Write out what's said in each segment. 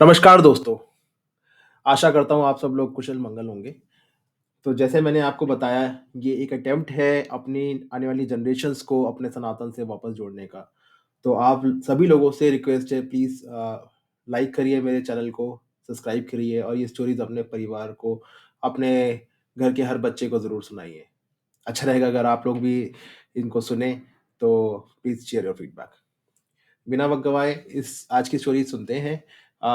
नमस्कार दोस्तों, आशा करता हूँ आप सब लोग कुशल मंगल होंगे। तो जैसे मैंने आपको बताया, ये एक अटेम्प्ट है अपनी आने वाली जनरेशंस को अपने सनातन से वापस जोड़ने का। तो आप सभी लोगों से रिक्वेस्ट है, प्लीज़ लाइक करिए मेरे चैनल को, सब्सक्राइब करिए और ये स्टोरीज़ अपने परिवार को, अपने घर के हर बच्चे को ज़रूर सुनाइए। अच्छा रहेगा अगर आप लोग भी इनको सुनें, तो प्लीज़ शेयर योर फीडबैक। बिना वक़्त गवाए इस आज की स्टोरी सुनते हैं। अ,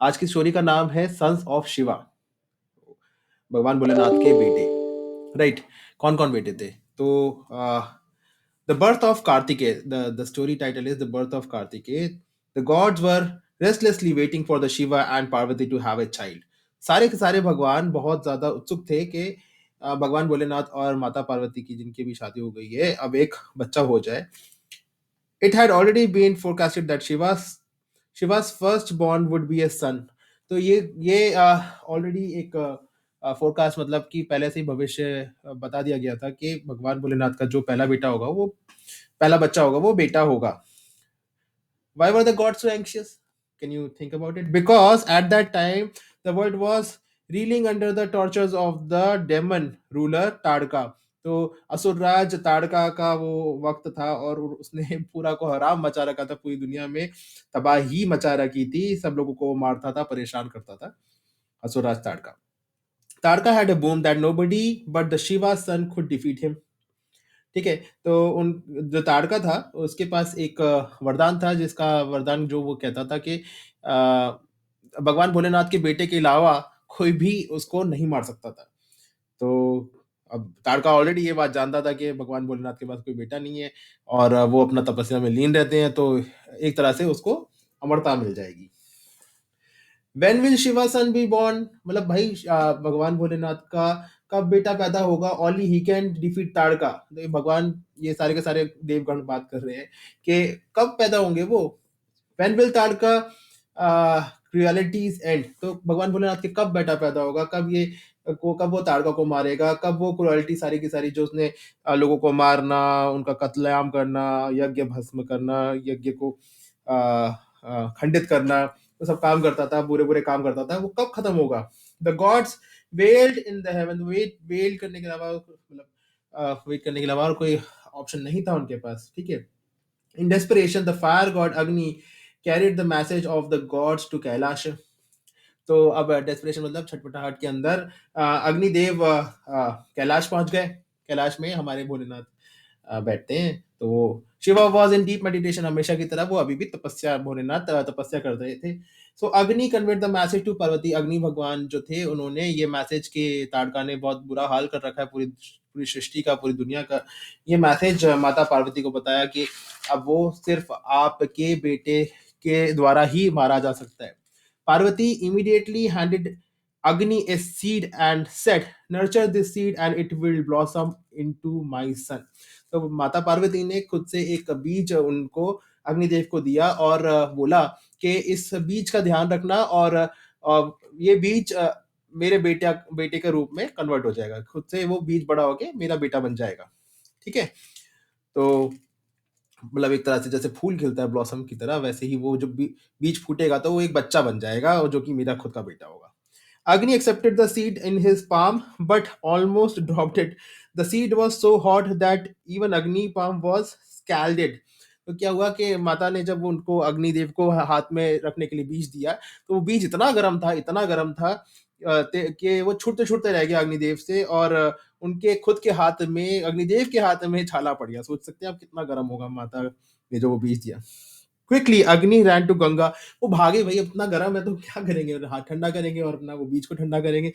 आज की स्टोरी का नाम है सन्स ऑफ शिवा, भगवान भोलेनाथ के बेटे, राइट? कौन-कौन बेटे थे? तो the birth of Kartikeya, the story title is the birth of Kartikeya. The gods were restlessly waiting for the Shiva and Parvati to have a child. सारे के सारे भगवान बहुत ज़्यादा उत्सुक थे कि भगवान भोलेनाथ और माता पार्वती की जिनकी भी शादी हो गई है, अब एक बच्चा हो जाए। It had already been forecasted that Shiva's firstborn would be a son. तो ये ऑलरेडी एक फोरकास्ट मतलब कि पहले से ही भविष्य बता दिया गया था कि भगवान भोलेनाथ का जो पहला बेटा होगा वो पहला बच्चा होगा वो बेटा होगा। Why were the gods so anxious? Can you think about it? Because at that time, the world was reeling under the tortures of the demon ruler Tadka. तो असुरराज ताड़का का वो वक्त था और उसने पूरा को हराम मचा रखा था, पूरी दुनिया में तबाही मचा रखी थी, सब लोगों को मारता था, परेशान करता था असुरराज Tadaka. Tadaka had a boom that nobody but the Shiva's son could defeat him. ठीक है? तो उन जो ताड़का था, उसके पास एक वरदान था, जिसका वरदान जो वो कहता था कि भगवान भोलेनाथ के बेटे के अलावा कोई भी उसको नहीं मार सकता था। तो अब ताड़का ऑलरेडी ये बात जानता था कि भगवान भोलेनाथ के पास कोई बेटा नहीं है और वो अपना तपस्या में लीन रहते हैं, तो एक तरह से उसको अमरता मिल जाएगी। When will Shiva son be born? मतलब भाई भगवान भोलेनाथ का कब बेटा पैदा होगा? Only he can defeat Tadka. तो ये भगवान, ये सारे के सारे देवगण बात कर रहे हैं कि कब पैदा होंगे वो। When will Tadka cruelties end? तो भगवान भोलेनाथ के कब बेटा पैदा होगा, कब वो ताड़का को मारेगा, कब वो क्रुएलिटी सारी की सारी जो उसने लोगों को मारना, उनका कत्लेआम करना, यज्ञ भस्म करना, यज्ञ को खंडित करना, वो सब काम करता था, बुरे-बुरे काम करता था, वो कब खत्म होगा? The gods weld in the haven. Well करने के अलावा मतलब वेट करने के अलावा और कोई ऑप्शन नहीं था उनके पास, ठीक है? In desperation, the fire god Agni carried the message of the gods to Kailash. तो अब डेस्परेशन मतलब छटपटाहट के अंदर अग्निदेव कैलाश पहुंच गए। कैलाश में हमारे भोलेनाथ बैठते हैं। तो वो Shiva was in deep meditation, हमेशा की तरह वो अभी भी तपस्या, भोलेनाथ तपस्या कर रहे थे। So Agni conveyed the message to Parvati. Agni भगवान जो थे उन्होंने ये मैसेज के ताड़का ने बहुत बुरा हाल कर रखा है पूरी पूरी सृष्टि का, पूरी दुनिया का। ये मैसेज माता पार्वती को बताया कि अब वो सिर्फ आपके बेटे के द्वारा ही मारा जा सकता है। Parvati immediately handed Agni a seed and said, "Nurture this seed and it will blossom into my son." तो माता पार्वती ने खुद से एक बीज उनको अग्निदेव को दिया और बोला कि इस बीज का ध्यान रखना और ये बीज मेरे बेटे के रूप में कन्वर्ट हो जाएगा। खुद से वो बीज बड़ा होके मेरा बेटा बन जाएगा। ठीक है? तो मतलब एक तरह से जैसे फूल खिलता है ब्लॉसम की तरह, वैसे ही वो जो बीज फूटेगा तो वो एक बच्चा बन जाएगा और जो कि मेरा खुद का बेटा होगा। Agni accepted the seed in his palm but almost dropped it. The seed was so hot that even Agni palm was scalded. तो क्या हुआ कि माता ने जब उनको अग्निदेव को हाथ में रखने के लिए बीज दिया, तो वो बीज इतना गर्म था कि वो छूटते-छूटते रह गया अग्निदेव से और उनके खुद के हाथ में, अग्निदेव के हाथ में छाला पड़ गया। सोच सकते हैं आप कितना गर्म होगा माता ने जो वो बीज दिया। क्विकली अग्नि रैन टू गंगा। वो भागे, भाई इतना गर्म है तो क्या करेंगे, हाथ ठंडा करेंगे और अपना वो बीज को ठंडा करेंगे।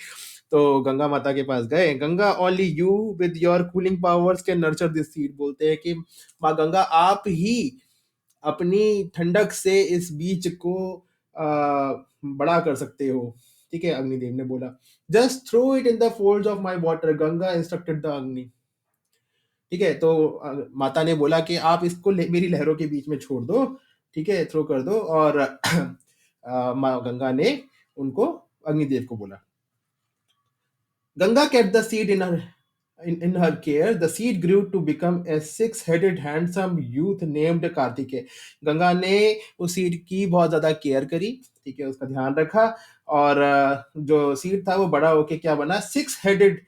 तो गंगा माता के पास गए। Ganga only you with your cooling powers can nurture this seed. बोलते हैं कि माँ गंगा आप ही अपनी ठंडक से इस बीज को बड़ा कर सकते हो। ठीक है, अग्निदेव ने बोला। Just throw it in the folds of my water, Ganga instructed the Agni. ठीक है, तो माता ने बोला कि आप इसको मेरी लहरों के बीच में छोड़ दो, ठीक है, थ्रो कर दो और माँ गंगा ने उनको अग्निदेव को बोला। Ganga kept the seed in her care. The seed grew to become a six-headed handsome youth named Kartikeya. Ganga ने उस सीड की बहुत ज्यादा केयर करी, ठीक है, उसका ध्यान रखा और जो सीड था वो बड़ा होके क्या बना, 6 हेडेड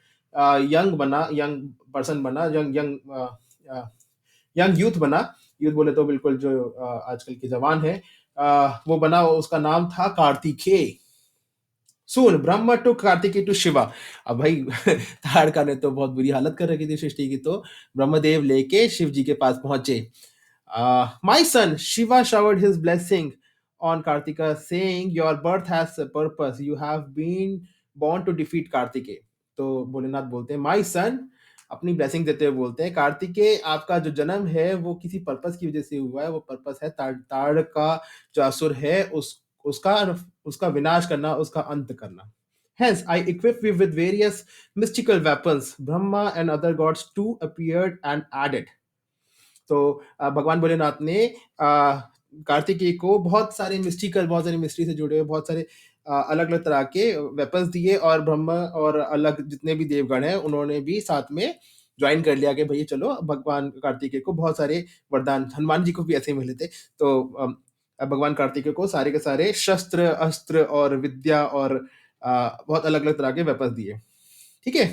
यंग बना, यंग पर्सन बना, यंग यंग यंग यूथ बना। यूथ बोले तो बिल्कुल जो आजकल के जवान है, वो बना, उसका नाम था कार्तिकेय। सुन, ब्रह्मा टू कार्तिकेय टू शिवा। अब भाई ताड़का ने तो बहुत बुरी हालत कर रखी थी सृष्टि की, तो ब्रह्मदेव लेके शिव जी के पास पहुंचे। My son, Shiva showered his blessing on Kartika, saying, "Your birth has a purpose. You have been born to defeat Kartikeya." तो भोलेनाथ बोलते हैं, माई सन, अपनी ब्लेसिंग देते हुए बोलते हैं, कार्तिकेय आपका जो जन्म है वो किसी पर्पस की वजह से हुआ है। वो पर्पस है ताड़ का जो असुर है उसका उसका विनाश करना, उसका अंत करना। Hence, I equip you with various mystical weapons. Brahma and other gods too appeared and added. तो भगवान भोलेनाथ ने कार्तिकेय को बहुत सारे मिस्टिकल, बहुत सारी मिस्ट्री से जुड़े हुए बहुत सारे अलग अलग तरह के वेपन्स दिए, और ब्रह्मा और अलग जितने भी देवगण हैं उन्होंने भी साथ में ज्वाइन कर लिया कि भैया चलो, भगवान कार्तिकेय को बहुत सारे वरदान, हनुमान जी को भी ऐसे ही मिले थे। तो भगवान कार्तिकेय को सारे के सारे शस्त्र, अस्त्र और विद्या और बहुत अलग अलग तरह के वेपन्स दिए। ठीक है,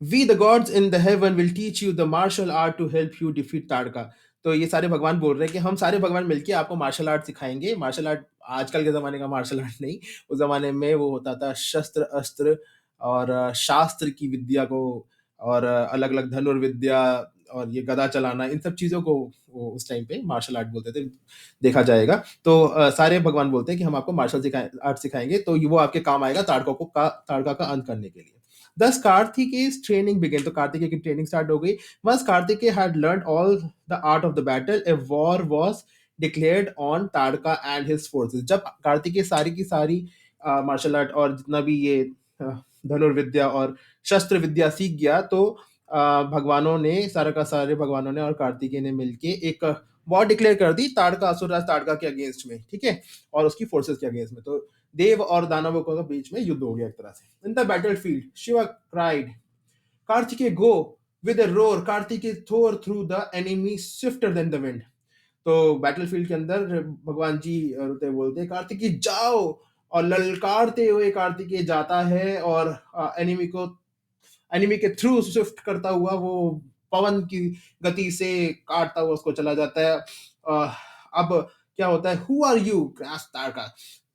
We the gods in the heaven will teach you the martial art to help you defeat Tadaka. तो ये सारे भगवान बोल रहे हैं कि हम सारे भगवान मिलके आपको मार्शल आर्ट सिखाएंगे। मार्शल आर्ट आजकल के ज़माने का मार्शल आर्ट नहीं, उस ज़माने में वो होता था शस्त्र, अस्त्र और शास्त्र की विद्या को, और अलग-अलग धनुर्विद्या और ये गदा चलाना, इन सब चीज़ों को वो उस टाइम पे मार्शल आर्ट बोलते थे, देखा जाएगा। तो सारे भगवान बोलते हैं कि हम आपको मार्शल आर्ट सिखाएँगे, तो वो आपके काम आएगा ताड़का का अंत करने के लिए। Thus Karthikeya's training began. तो कार्तिकेय की ट्रेनिंग स्टार्ट हो गई। Once Kartikeya had learned all the art of the battle, a war was declared on Tadka and his forces. जब कार्तिकेय सारी की सारी मार्शल आर्ट और जितना भी ये धनुर्विद्या और शस्त्र विद्या सीख गया, तो भगवानों ने, सारा का सारे भगवानों ने और कार्तिकेय ने मिलके एक वॉर डिक्लेयर कर दी ताड़का, असुरराज ताड़का के अगेंस्ट में, ठीक है, और उसकी फोर्सेस के अगेंस्ट में। तो देव और दानवों के बीच में युद्ध हो गया एक तरह से। In the battlefield Shiva cried, Kartikeya go, with a roar Kartikeya Thor through the enemy swifter than the wind. तो बैटलफील्ड के अंदर भगवान जी रोते बोलते, कार्तिकेय जाओ, और ललकारते हुए कार्तिकेय जाता है और एनिमी के थ्रू स्विफ्ट करता हुआ वो पवन की गति से काटता हुआ उसको चला जाता है। अब क्या होता है, हु आर यू, क्रैश तारका।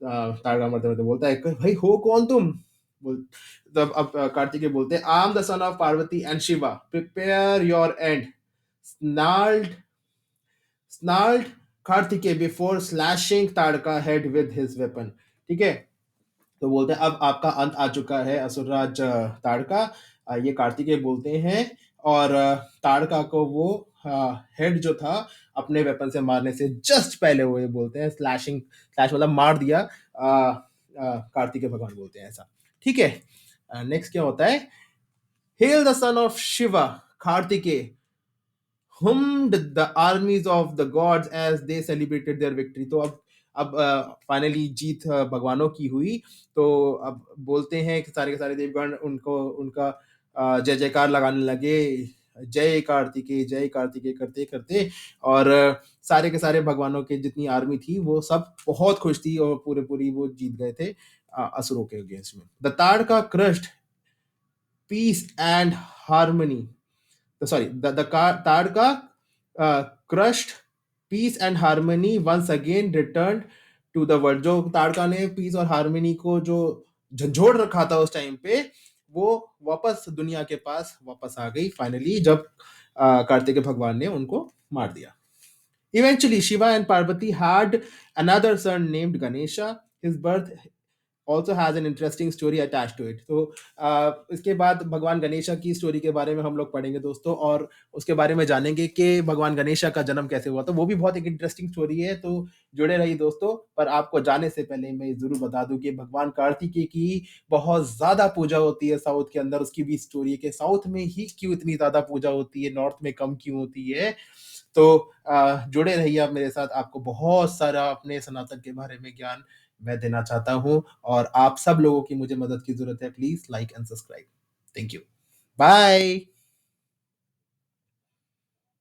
तारका मरते मरते बोलता है, भाई हो कौन तुम? बोल, तब अब कार्तिकेय बोलते हैं, I am the son of Parvati and Shiva, prepare your end. Snarled snarled Kartikeya before slashing Tadaka head with his weapon. ठीक है, तो बोलते हैं अब आपका अंत आ चुका है असुरराज ताड़का, ये कार्तिकेय बोलते हैं, और ताड़का को वो हेड जो था अपने वेपन से मारने से जस्ट पहले वो ये बोलते हैं, स्लैशिंग, स्लैश मतलब मार दिया, कार्तिकेय भगवान बोलते हैं ऐसा। ठीक है, नेक्स्ट क्या होता है, hello the son of Shiva Kartikeya hummed the armies of the gods as they celebrated their victory। तो अब फाइनली जीत भगवानों की हुई, तो अब बोलते हैं कि सारे के सारे देवगण उनको उनका जय जयकार लगाने लगे, जय कार्तिकेय करते करते, और सारे के सारे भगवानों के जितनी आर्मी थी वो सब बहुत खुश थी, और पूरे पूरी वो जीत गए थे असुरों के अगेंस्ट में। The Tadka crushed peace and harmony, the Tadka crushed peace and harmony once again returned to the world। जो ताड़का ने पीस और हार्मनी को जो झंझोड़ रखा था उस टाइम पे, वो वापस दुनिया के पास वापस आ गई फाइनली, जब कार्तिकेय भगवान ने उनको मार दिया। Eventually, Shiva and Parvati had another son named Ganesha. His birth also has an interesting story attached to it। तो इसके बाद भगवान गणेशा की स्टोरी के बारे में हम लोग पढ़ेंगे दोस्तों, और उसके बारे में जानेंगे कि भगवान गणेशा का जन्म कैसे हुआ। तो वो भी बहुत एक इंटरेस्टिंग स्टोरी है, तो जुड़े रहिए दोस्तों। पर आपको जाने से पहले मैं जरूर बता दूं कि भगवान कार्तिकेय की बहुत ज्यादा पूजा होती है साउथ के अंदर। उसकी भी स्टोरी है कि साउथ में ही क्यों इतनी ज्यादा पूजा होती है, नॉर्थ में कम क्यों होती है। तो जुड़े रहिए आप मेरे साथ, आपको बहुत सारा अपने सनातन के बारे में ज्ञान मैं देना चाहता हूं, और आप सब लोगों की मुझे मदद की जरूरत है। Please like and subscribe. Thank you, bye.